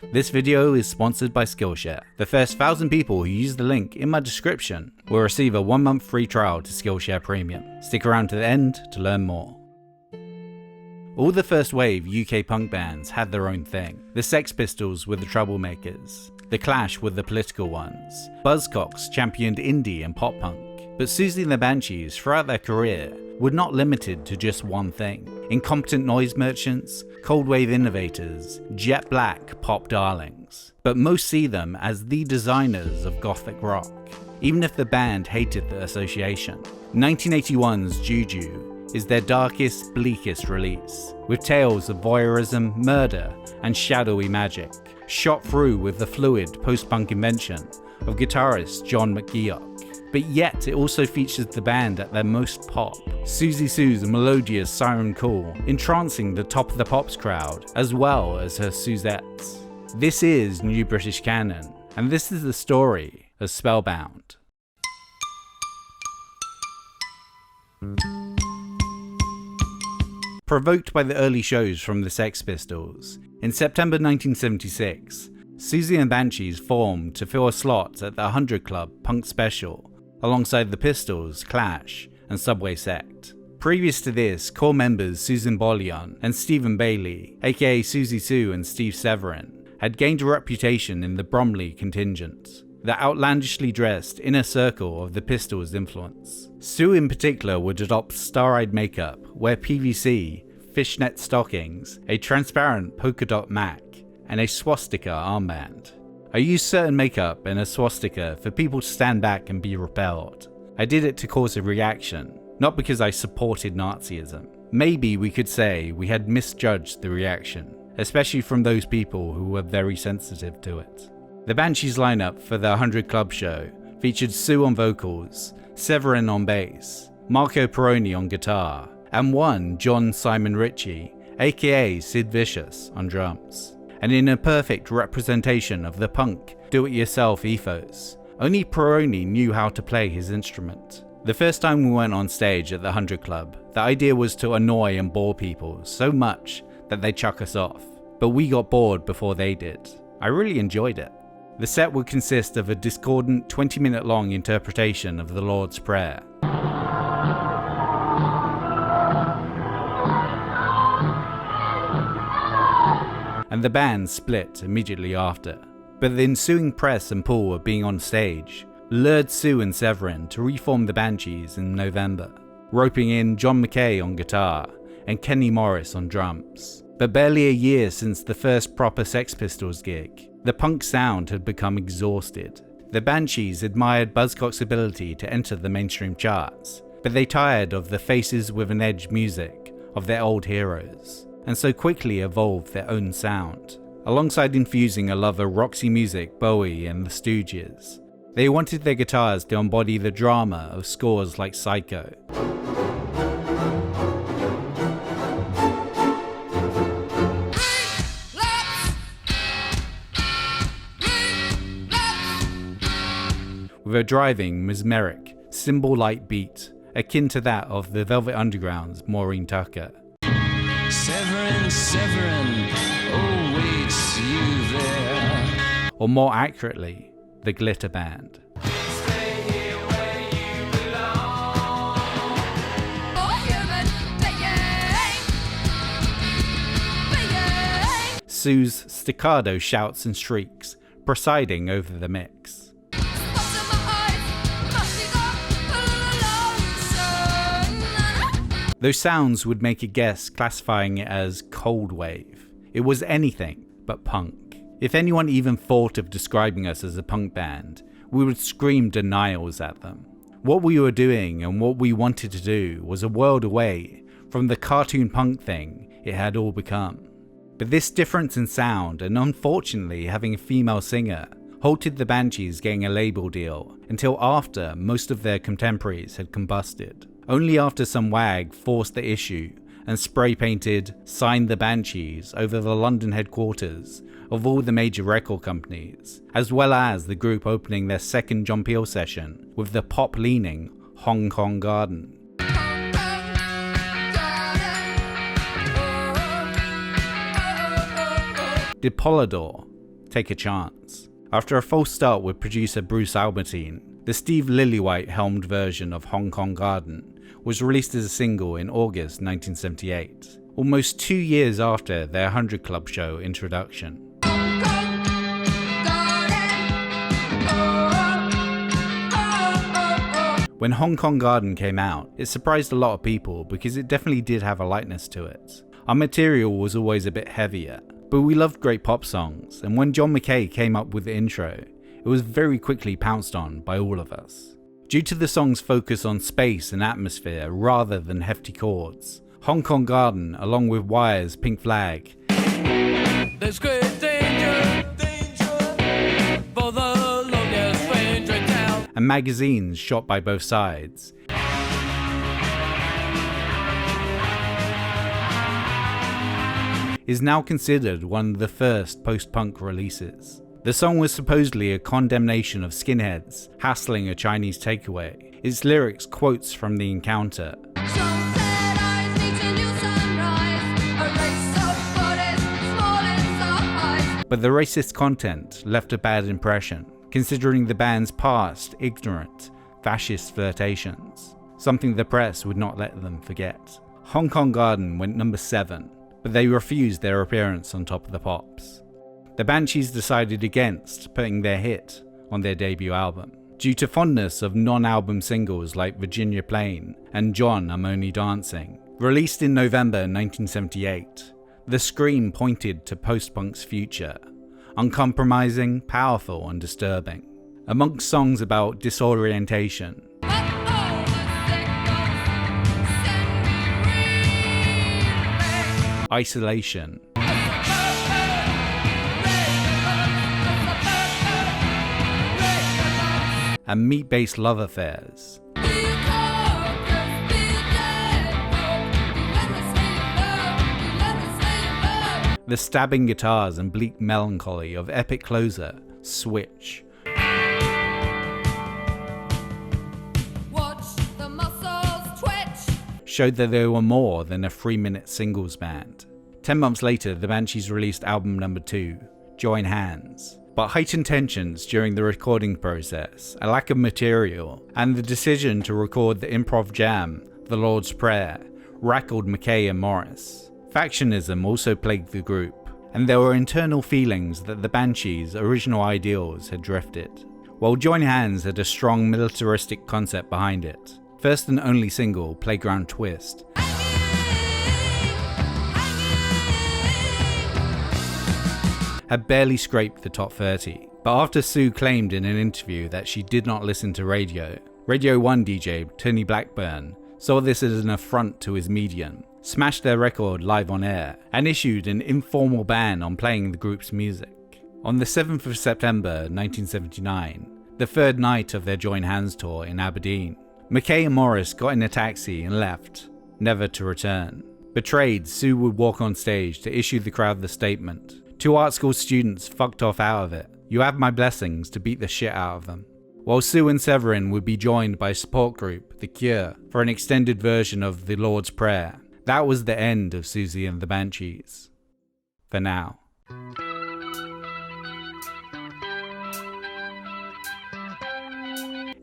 This video is sponsored by Skillshare. The first 1,000 people who use the link in my description will receive a 1-month free trial to Skillshare Premium. Stick around to the end to learn more. All the first wave UK punk bands had their own thing. The Sex Pistols were the troublemakers. The Clash were the political ones. Buzzcocks championed indie and pop punk. But Siouxsie and the Banshees throughout their career were not limited to just one thing. Incompetent noise merchants, cold wave innovators, jet black pop darlings. But most see them as the designers of gothic rock, even if the band hated the association. 1981's Juju is their darkest, bleakest release, with tales of voyeurism, murder, and shadowy magic, shot through with the fluid post-punk invention of guitarist John McGeoch. But yet it also features the band at their most pop. Siouxsie Sue's melodious siren call entrancing the top of the pops crowd, as well as her Suzettes. This is New British Canon, and this is the story of Spellbound. Provoked by the early shows from the Sex Pistols, in September 1976, Siouxsie and Banshees formed to fill a slot at the 100 Club Punk Special, alongside the Pistols, Clash, and Subway Sect. Previous to this, core members Susan Boyan and Stephen Bailey, aka Siouxsie Sue and Steve Severin, had gained a reputation in the Bromley contingent, the outlandishly dressed inner circle of the Pistols' influence. Sue in particular would adopt star-eyed makeup, wear PVC, fishnet stockings, a transparent polka dot Mac, and a swastika armband. I used certain makeup and a swastika for people to stand back and be repelled. I did it to cause a reaction, not because I supported Nazism. Maybe we could say we had misjudged the reaction, especially from those people who were very sensitive to it. The Banshees lineup for the 100 Club show featured Sue on vocals, Severin on bass, Marco Perroni on guitar, and one John Simon Ritchie, aka Sid Vicious, on drums. And in a perfect representation of the punk, do-it-yourself ethos, only Perroni knew how to play his instrument. The first time we went on stage at the 100 Club, the idea was to annoy and bore people so much that they'd chuck us off, but we got bored before they did. I really enjoyed it. The set would consist of a discordant 20-minute long interpretation of the Lord's Prayer. And the band split immediately after. But the ensuing press and pull of being on stage lured Sue and Severin to reform the Banshees in November, roping in John McKay on guitar and Kenny Morris on drums. But barely a year since the first proper Sex Pistols gig, the punk sound had become exhausted. The Banshees admired Buzzcocks' ability to enter the mainstream charts, but they tired of the faces with an edge music of their old heroes, and so quickly evolved their own sound. Alongside infusing a love of Roxy Music, Bowie, and the Stooges, they wanted their guitars to embody the drama of scores like Psycho. With a driving, mesmeric, cymbal-like beat, akin to that of the Velvet Underground's Maureen Tucker. Severin, Severin, awaits you there. Or more accurately, the Glitter Band. Stay here where you belong. Sue's staccato shouts and shrieks, presiding over the mix. Those sounds would make a guess classifying it as cold wave. It was anything but punk. If anyone even thought of describing us as a punk band, we would scream denials at them. What we were doing and what we wanted to do was a world away from the cartoon punk thing it had all become. But this difference in sound, and unfortunately having a female singer, halted the Banshees getting a label deal until after most of their contemporaries had combusted. Only after some wag forced the issue and spray painted "Signed the Banshees" over the London headquarters of all the major record companies, as well as the group opening their second John Peel session with the pop-leaning Hong Kong Garden. Did Polydor, Take a Chance. After a false start with producer Bruce Albertine, the Steve Lillywhite helmed version of Hong Kong Garden was released as a single in August 1978, almost 2 years after their 100 Club show introduction. When Hong Kong Garden came out, it surprised a lot of people because it definitely did have a lightness to it. Our material was always a bit heavier, but we loved great pop songs, and when John Mackay came up with the intro, it was very quickly pounced on by all of us. Due to the song's focus on space and atmosphere rather than hefty chords, Hong Kong Garden, along with Wire's Pink Flag, There's great danger for the longest stranger in town. and Magazines Shot by Both Sides, is now considered one of the first post-punk releases. The song was supposedly a condemnation of skinheads hassling a Chinese takeaway. Its lyrics quotes from the encounter. But the racist content left a bad impression, considering the band's past ignorant, fascist flirtations, something the press would not let them forget. Hong Kong Garden went number 7, but they refused their appearance on Top of the Pops. The Banshees decided against putting their hit on their debut album, due to fondness of non-album singles like Virginia Plain and John, I'm Only Dancing. Released in November 1978, the Scream pointed to post-punk's future, uncompromising, powerful and disturbing. Amongst songs about disorientation, isolation, and meat-based love affairs, the stabbing guitars and bleak melancholy of epic closer, Switch, showed that they were more than a 3-minute singles band. 10 months later, the Banshees released album number 2, Join Hands. But heightened tensions during the recording process, a lack of material, and the decision to record the improv jam, The Lord's Prayer, rackled Mackay and Morris. Factionism also plagued the group, and there were internal feelings that the Banshees' original ideals had drifted. While Join Hands had a strong militaristic concept behind it, first and only single, Playground Twist, had barely scraped the top 30. But after Sue claimed in an interview that she did not listen to Radio 1 DJ Tony Blackburn saw this as an affront to his medium, smashed their record live on air, and issued an informal ban on playing the group's music. On the 7th of September 1979, the third night of their Join Hands tour in Aberdeen, Mackay and Morris got in a taxi and left, never to return. Betrayed, Sue would walk on stage to issue the crowd the statement, "Two art school students fucked off out of it. You have my blessings to beat the shit out of them." While Sue and Severin would be joined by support group The Cure for an extended version of The Lord's Prayer, that was the end of Siouxsie and the Banshees. For now.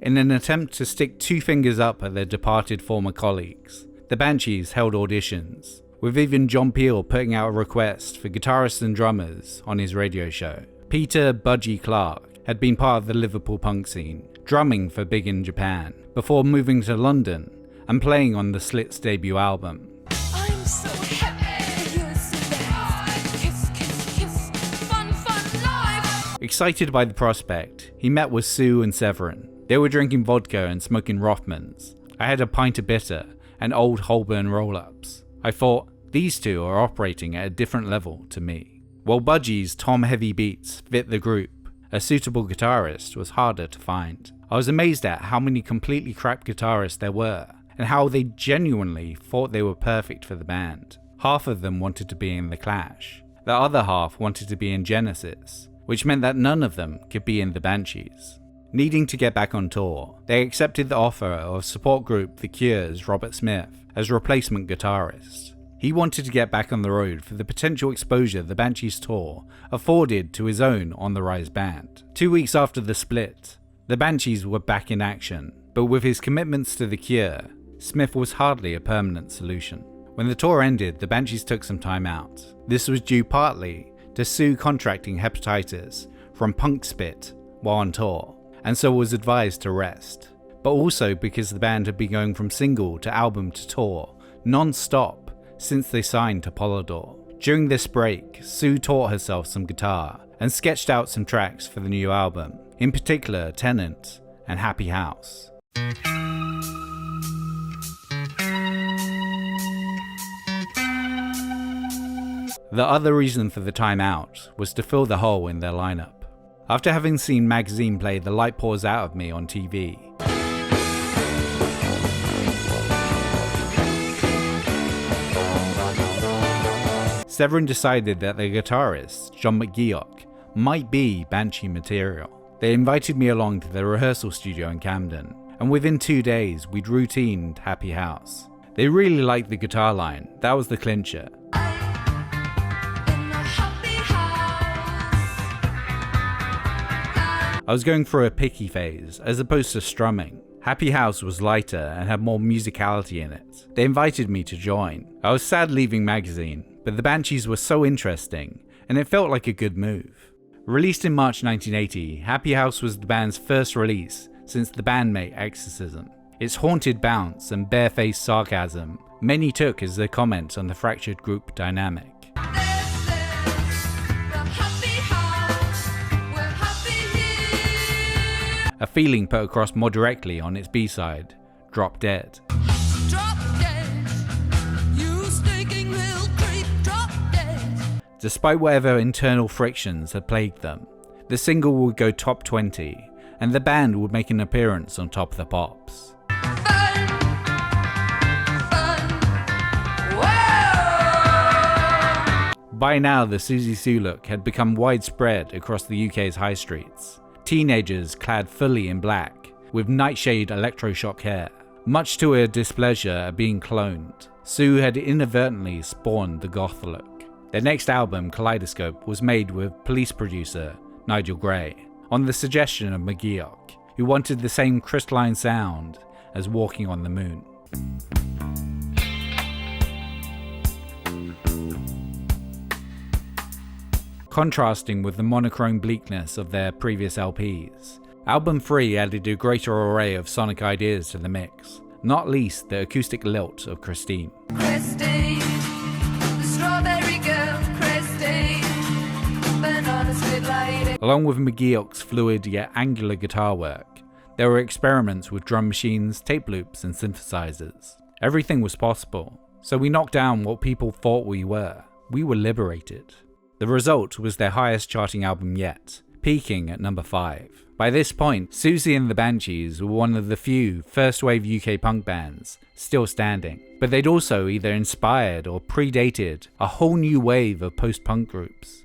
In an attempt to stick 2 fingers up at their departed former colleagues, the Banshees held auditions, with even John Peel putting out a request for guitarists and drummers on his radio show. Peter Budgie Clark had been part of the Liverpool punk scene, drumming for Big in Japan, before moving to London and playing on the Slits debut album. I'm so happy you're so bad. Kiss, kiss, kiss. Fun, fun life. Excited by the prospect, he met with Sue and Severin. They were drinking vodka and smoking Rothmans. I had a pint of bitter and old Holborn roll-ups. I thought, these two are operating at a different level to me. While Budgie's Tom Heavy beats fit the group, a suitable guitarist was harder to find. I was amazed at how many completely crap guitarists there were, and how they genuinely thought they were perfect for the band. Half of them wanted to be in The Clash. The other half wanted to be in Genesis, which meant that none of them could be in the Banshees. Needing to get back on tour, they accepted the offer of support group The Cure's Robert Smith as replacement guitarist. He wanted to get back on the road for the potential exposure the Banshees tour afforded to his own On the Rise band. 2 weeks after the split, the Banshees were back in action, but with his commitments to The Cure, Smith was hardly a permanent solution. When the tour ended, the Banshees took some time out. This was due partly to Sue contracting hepatitis from punk spit while on tour, and so was advised to rest, but also because the band had been going from single to album to tour non-stop since they signed to Polydor. During this break, Sue taught herself some guitar and sketched out some tracks for the new album, in particular Tenant and Happy House. The other reason for the time out was to fill the hole in their lineup. After having seen Magazine play The Light Pours Out of Me on TV, Severin decided that their guitarist, John McGeoch, might be Banshee material. They invited me along to their rehearsal studio in Camden, and within 2 days we'd routined Happy House. They really liked the guitar line, that was the clincher. I was going through a picky phase, as opposed to strumming. Happy House was lighter and had more musicality in it. They invited me to join. I was sad leaving Magazine, but the Banshees were so interesting, and it felt like a good move. Released in March 1980, Happy House was the band's first release since the bandmate Exorcism. Its haunted bounce and barefaced sarcasm many took as a comment on the fractured group dynamic. A feeling put across more directly on its B-side, Drop Dead. Drop dead. You stinking little creep. Drop dead. Despite whatever internal frictions had plagued them, the single would go top 20, and the band would make an appearance on Top of the Pops. Fun. Fun. Whoa. By now, the Siouxsie Sioux look had become widespread across the UK's high streets. Teenagers clad fully in black, with nightshade electroshock hair. Much to her displeasure at being cloned, Sue had inadvertently spawned the goth look. Their next album, Kaleidoscope, was made with Police producer Nigel Gray, on the suggestion of McGeoch, who wanted the same crystalline sound as Walking on the Moon. Contrasting with the monochrome bleakness of their previous LPs, Album 3 added a greater array of sonic ideas to the mix, not least the acoustic lilt of Christine. Christine, the strawberry girl, Christine, banana split lady. Along with McGeoch's fluid yet angular guitar work, there were experiments with drum machines, tape loops, and synthesizers. Everything was possible, so we knocked down what people thought we were. We were liberated. The result was their highest charting album yet, peaking at number 5. By this point, Siouxsie and the Banshees were one of the few first-wave UK punk bands still standing, but they'd also either inspired or predated a whole new wave of post-punk groups.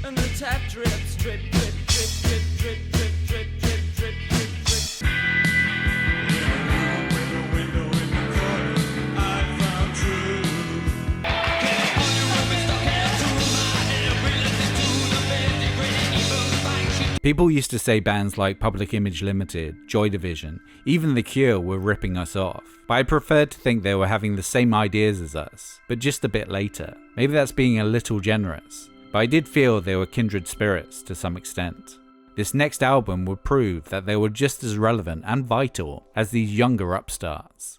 And the tap drips, drip, drip, drip, drip, drip, drip, drip, drip, drip, drip, drip. People used to say bands like Public Image Limited, Joy Division, even The Cure were ripping us off, but I preferred to think they were having the same ideas as us, but just a bit later. Maybe that's being a little generous, but I did feel they were kindred spirits to some extent. This next album would prove that they were just as relevant and vital as these younger upstarts.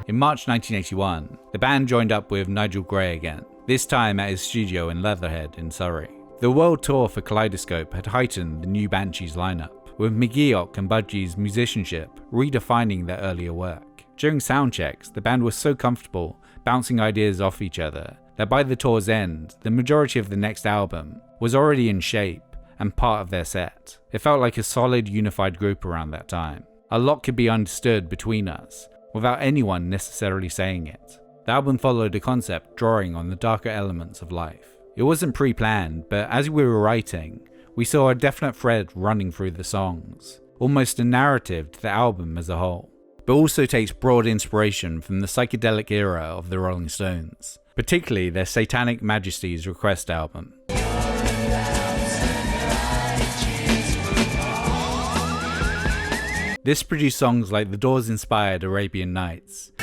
In March 1981, the band joined up with Nigel Gray again, this time at his studio in Leatherhead in Surrey. The world tour for Kaleidoscope had heightened the new Banshees lineup, with McGeoch and Budgie's musicianship redefining their earlier work. During sound checks, the band was so comfortable bouncing ideas off each other that by the tour's end, the majority of the next album was already in shape and part of their set. It felt like a solid, unified group around that time. A lot could be understood between us, without anyone necessarily saying it. The album followed a concept drawing on the darker elements of life. It wasn't pre-planned, but as we were writing, we saw a definite thread running through the songs, almost a narrative to the album as a whole, but also takes broad inspiration from the psychedelic era of the Rolling Stones, particularly their Satanic Majesty's Request album. This produced songs like The Doors-inspired Arabian Nights,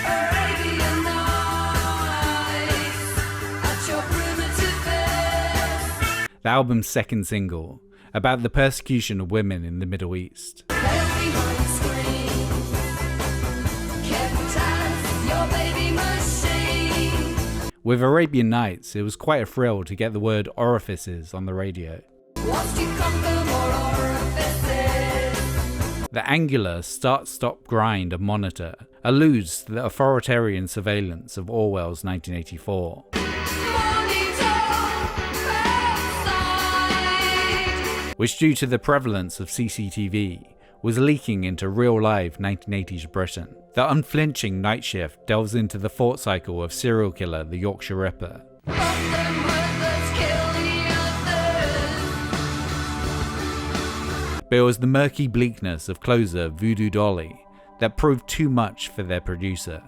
the album's second single, about the persecution of women in the Middle East. With Arabian Nights, it was quite a thrill to get the word orifices on the radio. The angular start-stop grind of Monitor alludes to the authoritarian surveillance of Orwell's 1984. Which, due to the prevalence of CCTV, was leaking into real-life 1980s Britain. The unflinching Night Shift delves into the thought cycle of serial killer the Yorkshire Ripper. But it was the murky bleakness of closer Voodoo Dolly that proved too much for their producer.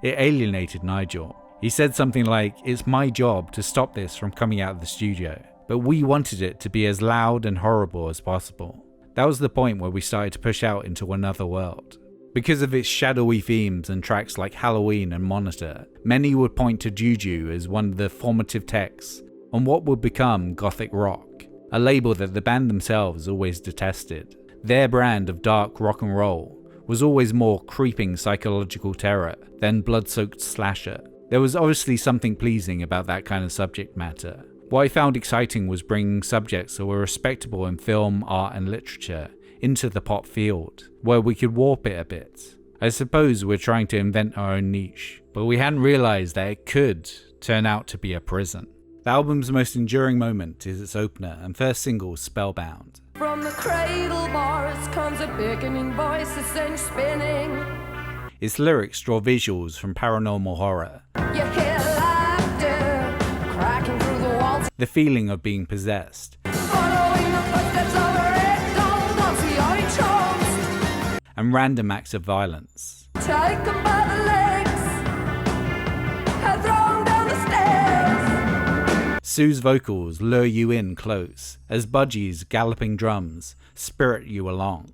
It alienated Nigel. He said something like, "It's my job to stop this from coming out of the studio, but we wanted it to be as loud and horrible as possible." That was the point where we started to push out into another world. Because of its shadowy themes and tracks like Halloween and Monitor, many would point to Juju as one of the formative texts on what would become gothic rock, a label that the band themselves always detested. Their brand of dark rock and roll was always more creeping psychological terror than blood-soaked slasher. There was obviously something pleasing about that kind of subject matter. What I found exciting was bringing subjects that were respectable in film, art and literature into the pop field, where we could warp it a bit. I suppose we're trying to invent our own niche, but we hadn't realised that it could turn out to be a prison. The album's most enduring moment is its opener and first single, Spellbound. From the cradle bars comes a beckoning voice, a cinch spinning. Its lyrics draw visuals from paranormal horror. You hear laughter cracking through the walls, The feeling of being possessed, following the footsteps of a red gold once the eye chomps. and random acts of violence. Take 'em by the legs and throw 'em down the stairs. Sue's vocals lure you in close, as Budgie's galloping drums spirit you along.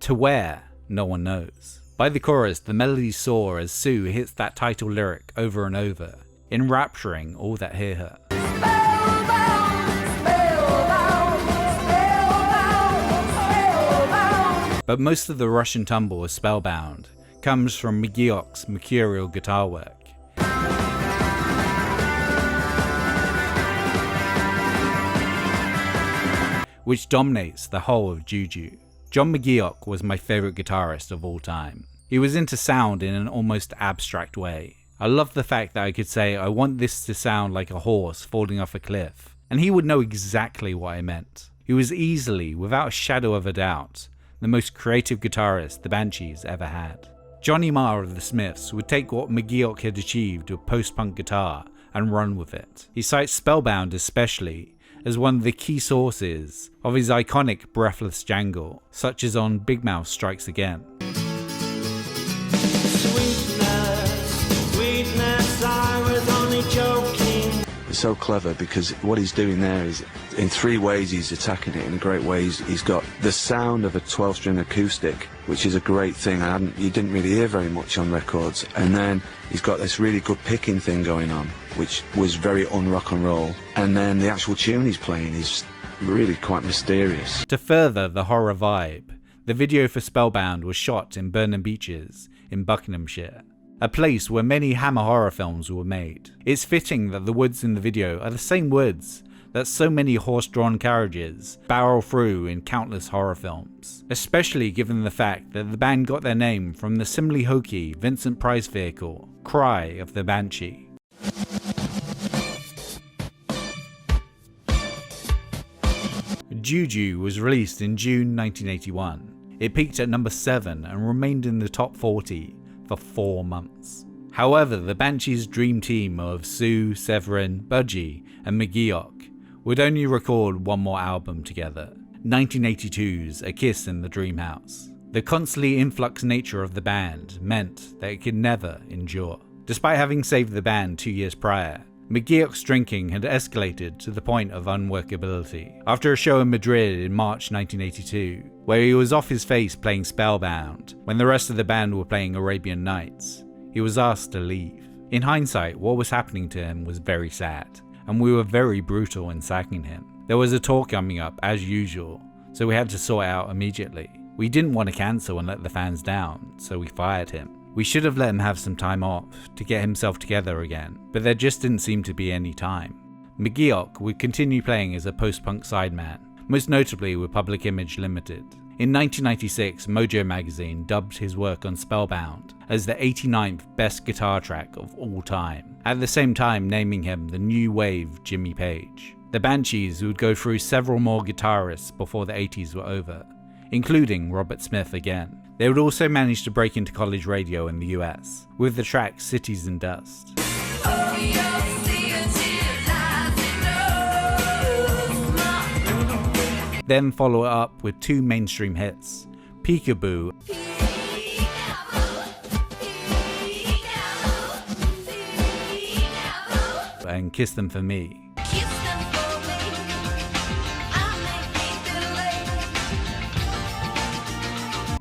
To where, no one knows. By the chorus, the melody soar as Sue hits that title lyric over and over, enrapturing all that hear her. Spellbound, spellbound, spellbound, spellbound. But most of the rush and tumble of Spellbound comes from McGeoch's mercurial guitar work. Which dominates the whole of Juju. John McGeoch was my favourite guitarist of all time. He was into sound in an almost abstract way. I loved the fact that I could say, I want this to sound like a horse falling off a cliff, and he would know exactly what I meant. He was easily, without a shadow of a doubt, the most creative guitarist the Banshees ever had. Johnny Marr of the Smiths would take what McGeoch had achieved with post-punk guitar and run with it. He cites Spellbound especially as one of the key sources of his iconic breathless jangle, such as on Big Mouth Strikes Again. Sweetness, I was only joking. It's so clever because what he's doing there is, in three ways he's attacking it in great ways. He's got the sound of a 12-string acoustic, which is a great thing you didn't really hear very much on records, and then he's got this really good picking thing going on, which was very un-rock and roll, and then the actual tune he's playing is really quite mysterious. To further the horror vibe, the video for Spellbound was shot in Burnham Beeches in Buckinghamshire, a place where many Hammer horror films were made. It's fitting that the woods in the video are the same woods that so many horse-drawn carriages barrel through in countless horror films, especially given the fact that the band got their name from the similarly hokey Vincent Price vehicle, Cry of the Banshee. Juju was released in June 1981. It peaked at number 7 and remained in the top 40 for 4 months. However, the Banshees' dream team of Sue, Severin, Budgie and McGeoch would only record one more album together, 1982's A Kiss in the Dream House. The constantly influx nature of the band meant that it could never endure. Despite having saved the band 2 years prior, McGeoch's drinking had escalated to the point of unworkability. After a show in Madrid in March 1982, where he was off his face playing Spellbound when the rest of the band were playing Arabian Nights, he was asked to leave. In hindsight, what was happening to him was very sad, and we were very brutal in sacking him. There was a tour coming up as usual, so we had to sort it out immediately. We didn't want to cancel and let the fans down, so we fired him. We should have let him have some time off to get himself together again, but there just didn't seem to be any time. McGeoch would continue playing as a post-punk sideman, most notably with Public Image Limited. In 1996, Mojo magazine dubbed his work on Spellbound as the 89th best guitar track of all time, at the same time naming him the new wave Jimmy Page. The Banshees would go through several more guitarists before the 80s were over, including Robert Smith again. They would also manage to break into college radio in the US, with the track Cities and Dust. Then follow it up with 2 mainstream hits, Peekaboo and Kiss Them For Me.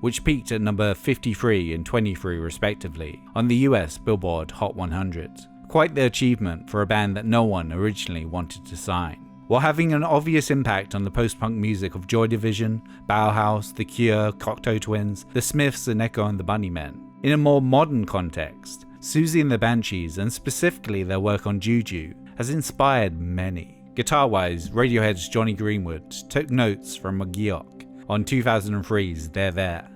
Which peaked at number 53 and 23 respectively on the US Billboard Hot 100. Quite the achievement for a band that no one originally wanted to sign. While having an obvious impact on the post-punk music of Joy Division, Bauhaus, The Cure, Cocteau Twins, The Smiths and Echo and the Bunnymen. In a more modern context, Siouxsie and the Banshees, and specifically their work on Juju, has inspired many. Guitar-wise, Radiohead's Johnny Greenwood took notes from McGeoch on 2003's They're There.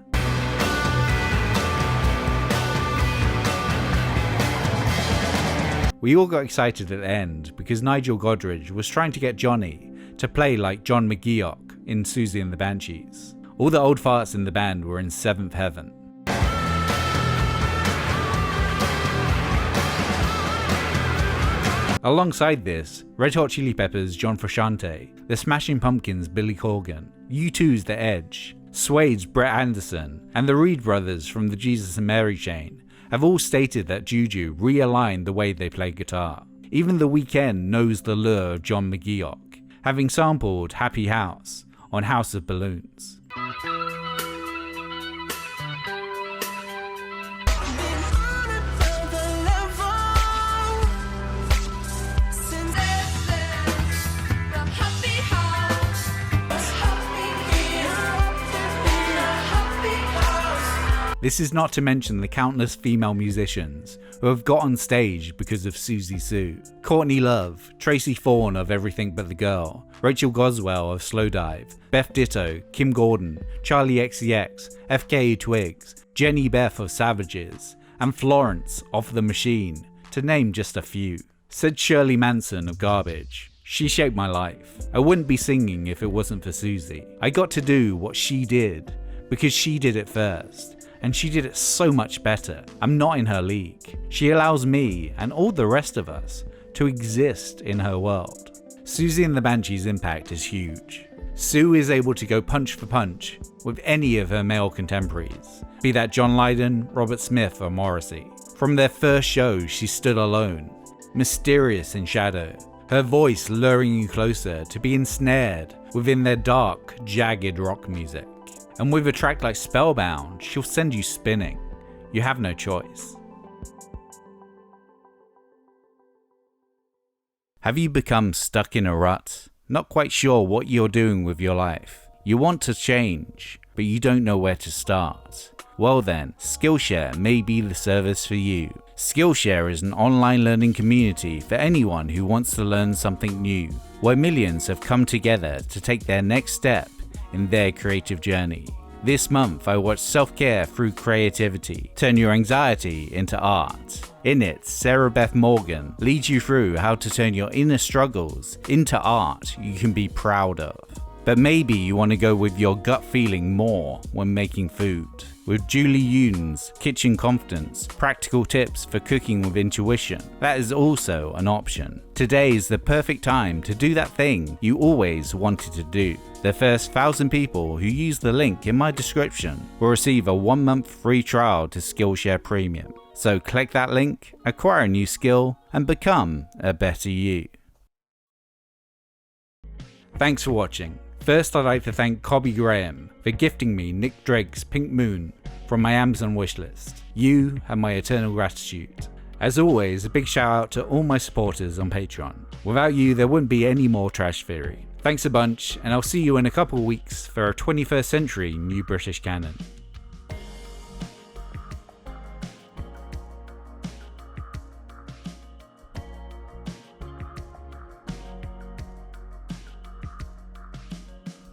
We all got excited at the end because Nigel Godrich was trying to get Johnny to play like John McGeoch in Siouxsie and the Banshees. All the old farts in the band were in 7th heaven. Alongside this, Red Hot Chili Peppers' John Frusciante, The Smashing Pumpkins' Billy Corgan, U2's The Edge, Suede's Brett Anderson, and the Reed Brothers from the Jesus and Mary chain have all stated that Juju realigned the way they play guitar. Even The Weeknd knows the lure of John McGeoch, having sampled Happy House on House of Balloons. This is not to mention the countless female musicians who have got on stage because of Siouxsie Sioux. Courtney Love, Tracy Thorn of Everything But the Girl, Rachel Goswell of Slowdive, Beth Ditto, Kim Gordon, Charlie XCX, FKA Twigs, Jenny Beth of Savages, and Florence of The Machine, to name just a few. Said Shirley Manson of Garbage, "She shaped my life. I wouldn't be singing if it wasn't for Siouxsie. I got to do what she did because she did it first. And she did it so much better. I'm not in her league. She allows me, and all the rest of us, to exist in her world." Siouxsie and the Banshees' impact is huge. Sue is able to go punch for punch with any of her male contemporaries, be that John Lydon, Robert Smith or Morrissey. From their first show, she stood alone, mysterious in shadow, her voice luring you closer to be ensnared within their dark, jagged rock music. And with a track like Spellbound, she'll send you spinning. You have no choice. Have you become stuck in a rut? Not quite sure what you're doing with your life? You want to change, but you don't know where to start? Well then, Skillshare may be the service for you. Skillshare is an online learning community for anyone who wants to learn something new, where millions have come together to take their next step in their creative journey. This month I watched Self-Care Through Creativity, Turn Your Anxiety into Art. In it, Sarah Beth Morgan leads you through how to turn your inner struggles into art you can be proud of. But maybe you want to go with your gut feeling more when making food. With Julie Yoon's Kitchen Confidence, practical tips for cooking with intuition, that is also an option. Today is the perfect time to do that thing you always wanted to do. The first 1,000 people who use the link in my description will receive a 1-month free trial to Skillshare Premium. So click that link, acquire a new skill, and become a better you. Thanks for watching. First, I'd like to thank Cobby Graham for gifting me Nick Dregg's Pink Moon from my Amazon wishlist. You have my eternal gratitude. As always, a big shout out to all my supporters on Patreon. Without you, there wouldn't be any more Trash Theory. Thanks a bunch, and I'll see you in a couple of weeks for a 21st century New British Canon.